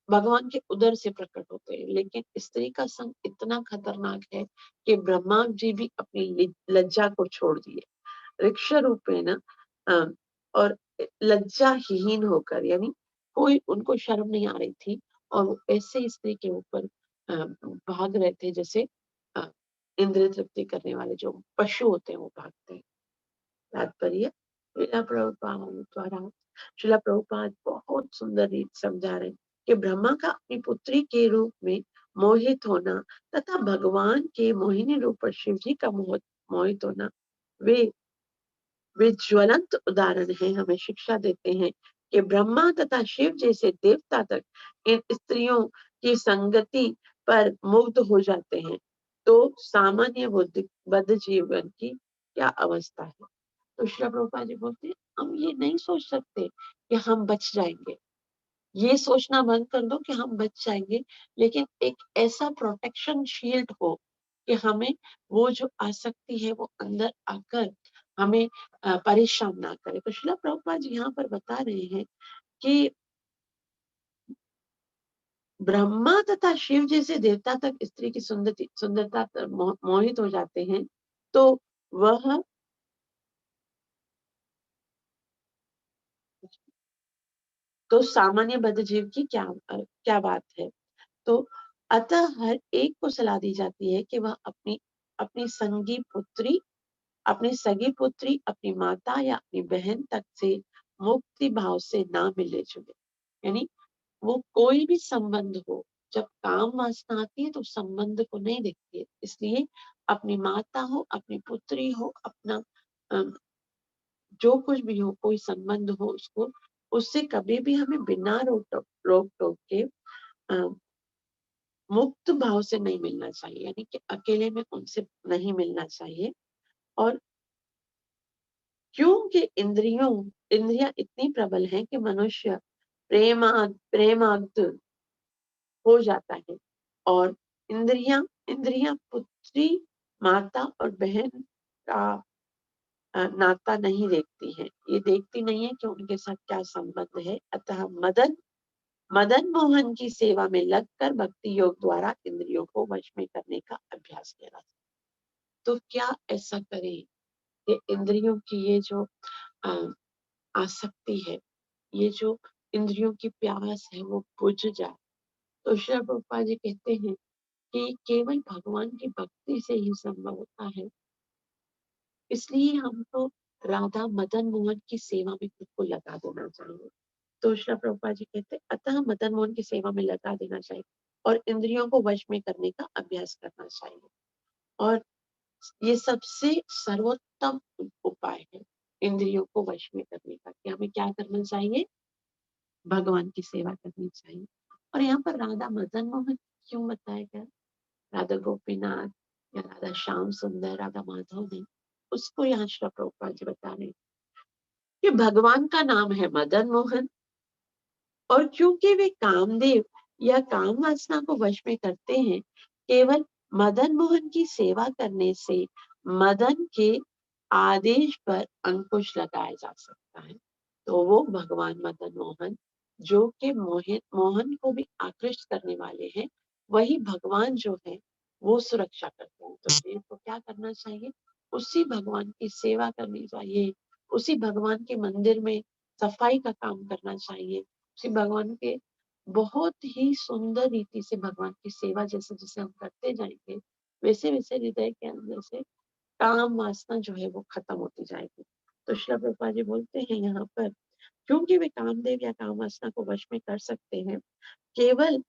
भगवान के उदर से प्रकट होते हैं, लेकिन स्त्री का संग इतना खतरनाक है कि ब्रह्मा जी भी अपनी लज्जा को छोड़ दिए, ऋक्ष रूपेण और लज्जाहीन होकर, यानी कोई उनको शर्म नहीं आ रही थी और वो ऐसे स्त्री के ऊपर भाग रहे थे जैसे अ, इंद्रिय तृप्ति करने वाले जो पशु होते हैं वो भागते हैं। तात्पर्य श्रीला प्रभुपाद द्वारा, श्रीला प्रभुपाद बहुत सुंदर रीत समझा रहे हैं कि ब्रह्मा का अपनी पुत्री के रूप में मोहित होना तथा भगवान के मोहिनी रूप पर शिव जी का मोहित होना, वे वे ज्वलंत उदाहरण हैं, हमें शिक्षा देते हैं कि ब्रह्मा तथा शिव जैसे देवता तक इन स्त्रियों की संगति पर मुग्ध हो जाते हैं, तो सामान्य बद्ध जीवन की क्या अवस्था है। तो श्री प्रभुपाद जी बोलते हैं हम ये नहीं सोच सकते कि हम बच जाएंगे, ये सोचना बंद कर दो कि हम बच जाएंगे, लेकिन एक ऐसा प्रोटेक्शन शील्ड हो कि हमें वो जो आसक्ति है वो अंदर आकर हमें परेशान ना करे। तो श्रील प्रभुपाद जी यहाँ पर बता रहे हैं कि ब्रह्मा तथा शिव जैसे देवता तक स्त्री की सुंदरता पर मोहित हो जाते हैं, तो वह तो सामान्य बद्ध जीव की क्या बात है। तो अतः हर एक को सलाह दी जाती है कि वह अपनी अपनी संगी पुत्री अपनी सगी पुत्री, अपनी माता या अपनी बहन तक से मुक्ति भाव से ना मिले जुले। यानी वो कोई भी संबंध हो, जब काम वासना आती है तो संबंध को नहीं देखती है। इसलिए अपनी माता हो, अपनी पुत्री हो, अपना जो कुछ भी हो, कोई संबंध हो, उसको उससे कभी भी हमें बिना रोक टोक के मुक्त भाव से नहीं मिलना चाहिए, यानी कि अकेले में उनसे नहीं मिलना चाहिए। और क्योंकि इंद्रियां इतनी प्रबल हैं कि मनुष्य प्रेमाग्ध हो जाता है और इंद्रियां इंद्रियां पुत्री, माता और बहन का नाता नहीं देखती हैं। ये देखती नहीं है कि उनके साथ क्या संबंध है। अतः मदन मोहन की सेवा में लगकर भक्ति योग द्वारा इंद्रियों को वश में करने का अभ्यास किया। तो क्या ऐसा करें कि इंद्रियों की ये जो अ, आसक्ति है, ये जो इंद्रियों की प्यास है वो बुझ जाए। तो श्री प्रभुपाद जी कहते हैं कि केवल भगवान की भक्ति से ही संभव होता है। इसलिए हमको राधा मदन मोहन की सेवा में खुद को लगा देना चाहिए। तो श्री प्रभुपाद जी कहते हैं अतः मदन मोहन की सेवा में लगा देना चाहिए और इंद्रियों को वश में करने का अभ्यास करना चाहिए। और ये सबसे सर्वोत्तम उपाय है इंद्रियों को वश में करने का, कि हमें क्या करना चाहिए, भगवान की सेवा करनी चाहिए। और यहाँ पर राधा मदन मोहन क्यों बताया गया, राधा गोपीनाथ या राधा श्याम सुंदर, राधा माधव नहीं, उसको यहाँ श्री प्रभुपाद जी बता रहे हैं कि भगवान का नाम है मदन मोहन, और क्योंकि वे कामदेव या काम वासना को वश में करते हैं, केवल मदन मोहन की सेवा करने से मदन के आदेश पर अंकुश लगाया जा सकता है। तो वो भगवान मदन मोहन जो कि मोहन को भी आकृष्ट करने वाले हैं, वही भगवान जो है वो सुरक्षा करते हैं। तो देव को क्या करना चाहिए, उसी भगवान की सेवा करनी चाहिए, उसी भगवान के मंदिर में सफाई का काम करना चाहिए, उसी भगवान के बहुत ही सुंदर रीति से भगवान की सेवा जैसे जैसे हम करते जाएंगे, वैसे वैसे हृदय के अंदर से काम वासना जो है वो खत्म होती जाएगी। तो श्री प्रभुपाद जी बोलते हैं यहाँ पर, क्योंकि वे कामदेव या काम वासना को वश में कर सकते हैं, केवल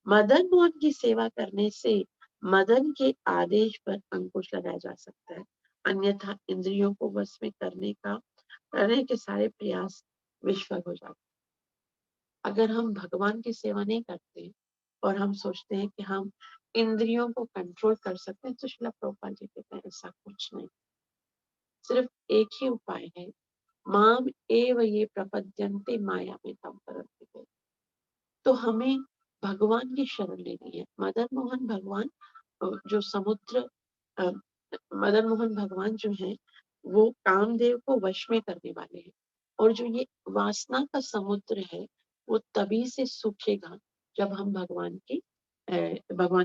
मदन मोहन की सेवा करने से मदन के आदेश पर अंकुश लगाया जा सकता है, अन्यथा इंद्रियों को वश में करने के सारे प्रयास विफल हो जाते हैं। अगर हम भगवान की सेवा नहीं करते और हम सोचते हैं कि हम इंद्रियों को कंट्रोल कर सकते हैं, तो श्रील प्रभुपाद जी कहते हैं ऐसा कुछ नहीं, सिर्फ एक ही उपाय है, माम एव ये प्रपद्यन्ते माया में तम परन्ति। तो हमें भगवान की शरण लेनी है। मदन मोहन भगवान जो समुद्र अ, मदन मोहन भगवान जो है वो कामदेव को वश में करने वाले हैं, और जो ये वासना का समुद्र है वो तभी से सूखेगा जब हम भगवान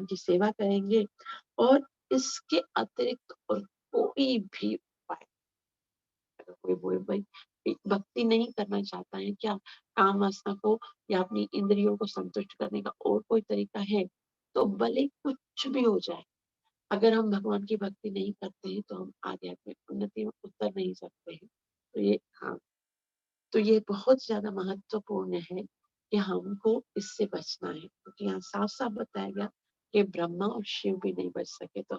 की सेवा करेंगे। और इसके अतिरिक्त और कोई भी उपाय, अगर कोई भाई भक्ति नहीं करना चाहता है क्या, काम वासना को या अपनी इंद्रियों को संतुष्ट करने का और कोई तरीका है, तो भले कुछ भी हो जाए, अगर हम भगवान की भक्ति नहीं करते हैं तो हम आध्यात्मिक उन्नति में उतर नहीं सकते हैं। तो ये हाँ, तो ये बहुत ज्यादा महत्वपूर्ण है कि हमको इससे बचना है, क्योंकि यहाँ साफ साफ बताया गया कि ब्रह्मा और शिव भी नहीं बच सके, तो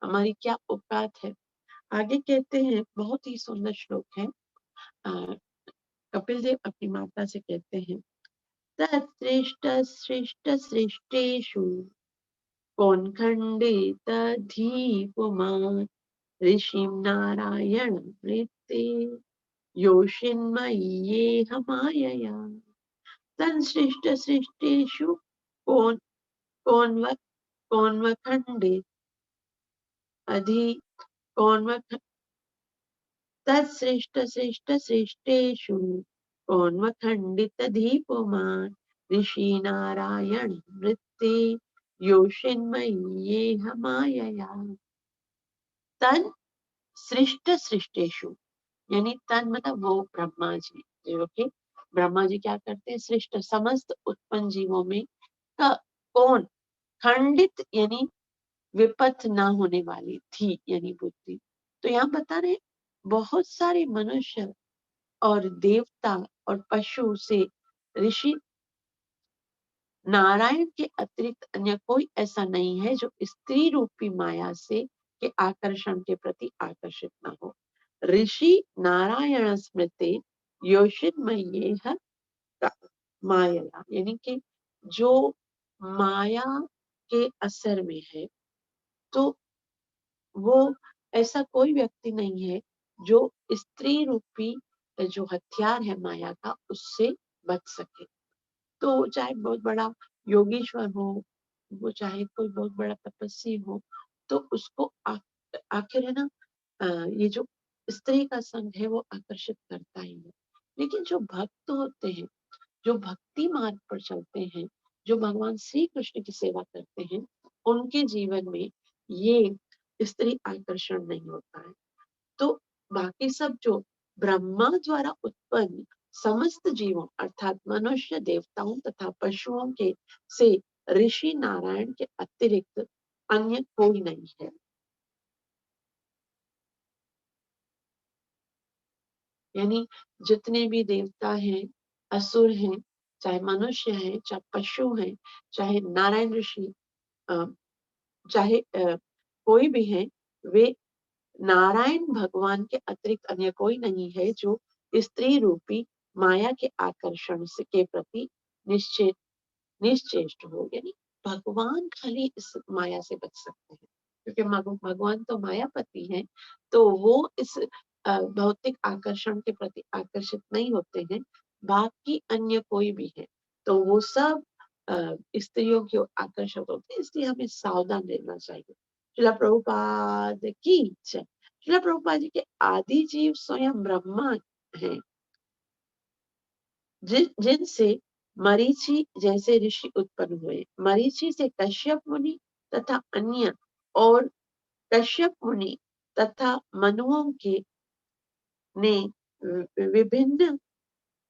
हमारी क्या औकात है। आगे कहते हैं, बहुत ही सुंदर श्लोक है, अ, कपिल देव अपनी माता से कहते हैं, तत्श्रेष्ठ श्रेष्ठ श्रेष्ठेषु कौन खंडित धीपुमान् ऋषिं नारायण वृत्ते योषिन्मय्येह मायया। तत्श्रेष्ठ श्रेष्ठेषु कौन कौन व कौन व खंडित अधि कौन व तत्श्रेष्ठ श्रेष्ठ श्रेष्ठेषु कौन्वखण्डितधिपुमान् ऋषि नारायण वृत्ते योषिन्मय्येह मायया। तन श्रेष्ठ सृष्टेषु, यानी तन मतलब वो ब्रह्मा जी, जो कि ब्रह्मा जी क्या करते हैं, श्रेष्ठ समस्त उत्पन्न जीवों में कौन, खंडित यानी विपथ ना होने वाली थी यानी बुद्धि। तो यहाँ बता रहे बहुत सारे मनुष्य और देवता और पशु से ऋषि नारायण के अतिरिक्त अन्य कोई ऐसा नहीं है जो स्त्री रूपी माया से के आकर्षण के प्रति आकर्षित ना हो। ऋषि नारायण स्मृति योषितमयेह माया, यानी कि जो माया के असर में है, तो वो ऐसा कोई व्यक्ति नहीं है जो स्त्री रूपी जो हथियार है माया का, उससे बच सके। तो चाहे बहुत बड़ा योगीश्वर हो, वो चाहे कोई बहुत बड़ा तपस्वी हो, तो उसको आखिर है ना, ये जो स्त्री का संग है वो आकर्षित करता ही है। लेकिन जो भक्त होते हैं, जो भक्ति मार्ग पर चलते हैं, जो भगवान श्री कृष्ण की सेवा करते हैं, उनके जीवन में ये स्त्री आकर्षण नहीं होता है। तो बाकी सब जो ब्रह्मा द्वारा उत्पन्न समस्त जीवों अर्थात मनुष्य, देवताओं तथा पशुओं के से ऋषि नारायण के अतिरिक्त अन्य कोई नहीं है। यानी जितने भी देवता हैं, असुर हैं, चाहे मनुष्य हैं, चाहे पशु हैं, चाहे नारायण ऋषि, अ, चाहे कोई भी है, वे नारायण भगवान के अतिरिक्त अन्य कोई नहीं है जो स्त्री रूपी माया के आकर्षण से के प्रति निश्चित निश्चेष्ट हो। यानी भगवान खाली इस माया से बच सकते हैं, क्योंकि भगवान तो मायापति हैं, तो वो इस भौतिक आकर्षण के प्रति आकर्षित नहीं होते हैं। बाकी अन्य कोई भी है तो वो सब स्त्रियों की ओर आकर्षित होते हैं, इसलिए हमें सावधान रहना चाहिए। श्रील प्रभुपाद की जय। श्रील प्रभुपाद जी के आदि जीव स्वयं ब्रह्मा हैं, जिनसे मरीचि जैसे ऋषि उत्पन्न हुए। मरीचि से कश्यप मुनि तथा अन्य, और कश्यप मुनि तथा मनुओं के ने विभिन्न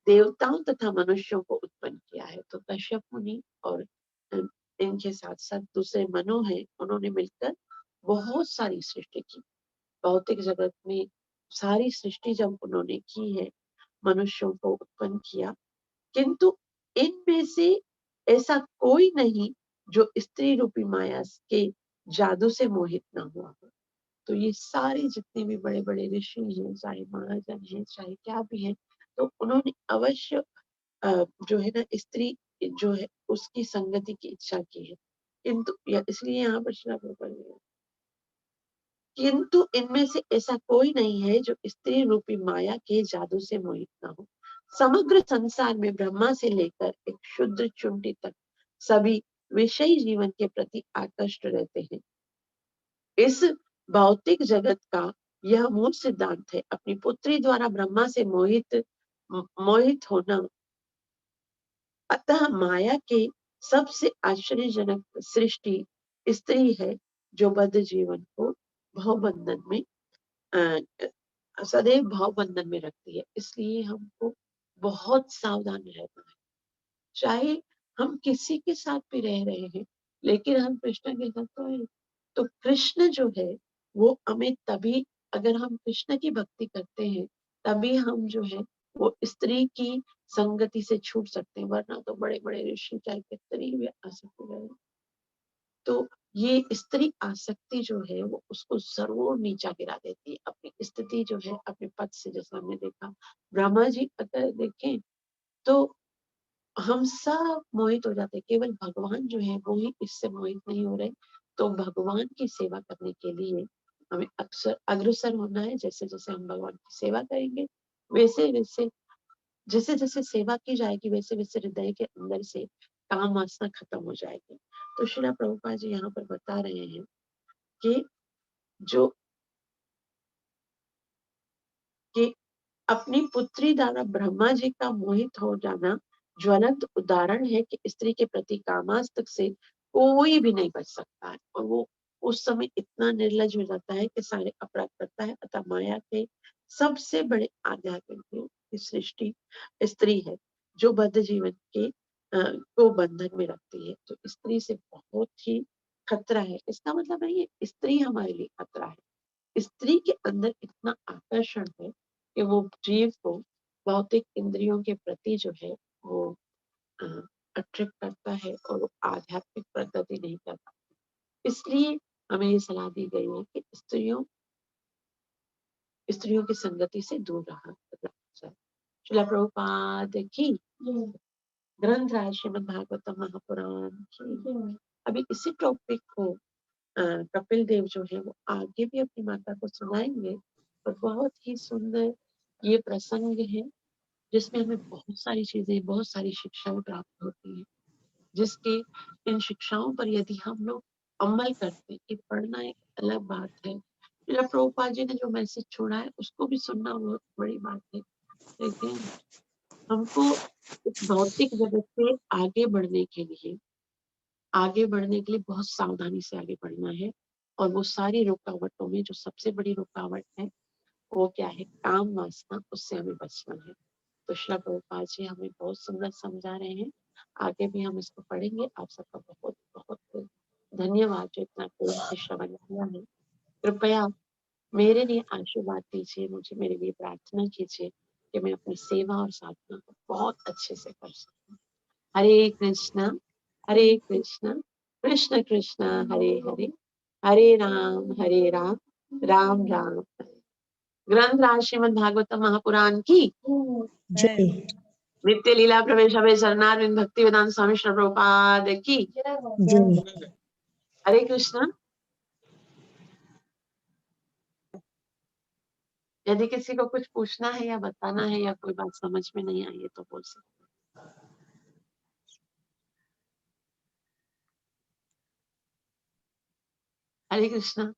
देवताओं तथा मनुष्यों को उत्पन्न किया है। तो कश्यप मुनि और इनके साथ साथ दूसरे मनु हैं, उन्होंने मिलकर बहुत सारी सृष्टि की। भौतिक जगत में सारी सृष्टि जब उन्होंने की है, मनुष्यों को उत्पन्न किया, किंतु इनमें से ऐसा कोई नहीं जो स्त्री रूपी माया के जादू से मोहित ना हुआ हो। तो ये सारे जितने भी बड़े बड़े ऋषि हैं, चाहे महाजन हैं, चाहे क्या भी हैं, तो उन्होंने अवश्य जो है ना, स्त्री जो है उसकी संगति की इच्छा की है। किंतु इसलिए यहाँ पर श्लोक में पढ़ रहे हैं, किंतु इनमें से ऐसा कोई नहीं है जो स्त्री रूपी माया के जादू से मोहित ना हो। समग्र संसार में ब्रह्मा से लेकर एक शुद्र चुंटी तक सभी विषयी जीवन के प्रति आकृष्ट रहते हैं। इस भौतिक जगत का यह मूल सिद्धांत है। अपनी पुत्री द्वारा ब्रह्मा से मोहित होना। अतः माया के सबसे आश्चर्यजनक सृष्टि स्त्री है, जो बद्ध जीवन को भवबंधन में सदैव भावबंधन में रखती है। इसलिए हमको बहुत सावधान रहना है। चाहे हम किसी के साथ भी रह रहे हैं, लेकिन हम कृष्ण के साथ तो है। तो कृष्ण जो है वो हमें तभी, अगर हम कृष्ण की भक्ति करते हैं, तभी हम जो है वो स्त्री की संगति से छूट सकते हैं, वरना तो बड़े बड़े ऋषि चाहे कितनी भी आसक्ति रहे, तो ये स्त्री आसक्ति जो है वो उसको जरूर नीचा गिरा देती है, अपनी स्थिति जो है अपने पद से। जैसा हमने देखा ब्रह्मा जी अगर देखें तो हम सब मोहित हो जाते हैं, केवल भगवान जो है वो ही इससे मोहित नहीं हो रहे। तो भगवान की सेवा करने के लिए हमें अक्सर अग्रसर होना है। जैसे जैसे हम भगवान की सेवा करेंगे, वैसे वैसे जैसे जैसे सेवा की जाएगी, वैसे वैसे हृदय के अंदर से काम वासना खत्म हो जाएगी। तो श्रील प्रभुपाद जी यहाँ पर बता रहे हैं कि जो कि अपनी पुत्री द्वारा ब्रह्मा जी का मोहित हो जाना ज्वलंत उदाहरण है कि स्त्री के प्रति कामास्तक से कोई भी नहीं बच सकता है, और वो उस समय इतना निर्लज हो जाता है कि सारे अपराध करता है। अतः माया के सबसे बड़े आध्यात्मिक की सृष्टि स्त्री है, जो बद्ध जीवन के को बंधन में रखती है। तो स्त्री से बहुत ही खतरा है। इसका मतलब नहीं है स्त्री हमारे लिए खतरा है। स्त्री के अंदर इतना आकर्षण है कि वो जीव को भौतिक इंद्रियों के प्रति जो है वो अट्रैक्ट करता है, और वो आध्यात्मिक प्रगति नहीं करता। इसलिए हमें ये सलाह दी गई है कि स्त्रियों की संगति से दूर रहा जाए। श्रील प्रभुपाद की ग्रंथ राज श्रीमद् भागवतम महापुराण की। अभी इसी टॉपिक को कपिल देव जो है वो आगे भी अपनी माता को सुनाएंगे, और बहुत ही सुंदर ये प्रसंग है, जिसमें हमें बहुत सारी चीजें, बहुत सारी शिक्षाएं प्राप्त होती हैं, जिसके इन शिक्षाओं पर यदि हम लोग अमल करते हैं, कि पढ़ना एक अलग बात है, श्रील प्रभुपाद जी ने जो मैसेज छोड़ा है उसको भी सुनना बहुत बड़ी बात है, लेकिन हमको इस भौतिक जगत से आगे बढ़ने के लिए बहुत सावधानी से आगे बढ़ना है। और वो सारी रुकावटों में जो सबसे बड़ी रुकावट है वो क्या है, काम वासना, उससे हमें बचना है। तो श्रील प्रभुपाद जी हमें बहुत सुंदर समझा रहे हैं। आगे भी हम इसको पढ़ेंगे। आप सबका बहुत बहुत धन्यवाद जो इतना प्रेम से श्रवण किया है। कृपया मेरे लिए आशीर्वाद दीजिए, मुझे मेरे लिए प्रार्थना कीजिए कि मैं अपनी सेवा और साधना को बहुत अच्छे से कर सकूं। हरे कृष्णा कृष्ण कृष्ण हरे हरे, हरे राम राम राम हरे। ग्रंथ श्रीमद् भागवतम महापुराण की जय। नित्य लीला प्रवेश अभय शरणारविंद भक्ति वेदांत स्वामी श्री प्रभुपाद की जय। हरे कृष्णा। यदि किसी को कुछ पूछना है या बताना है या कोई बात समझ में नहीं आई है तो बोल सकते। हरे कृष्णा।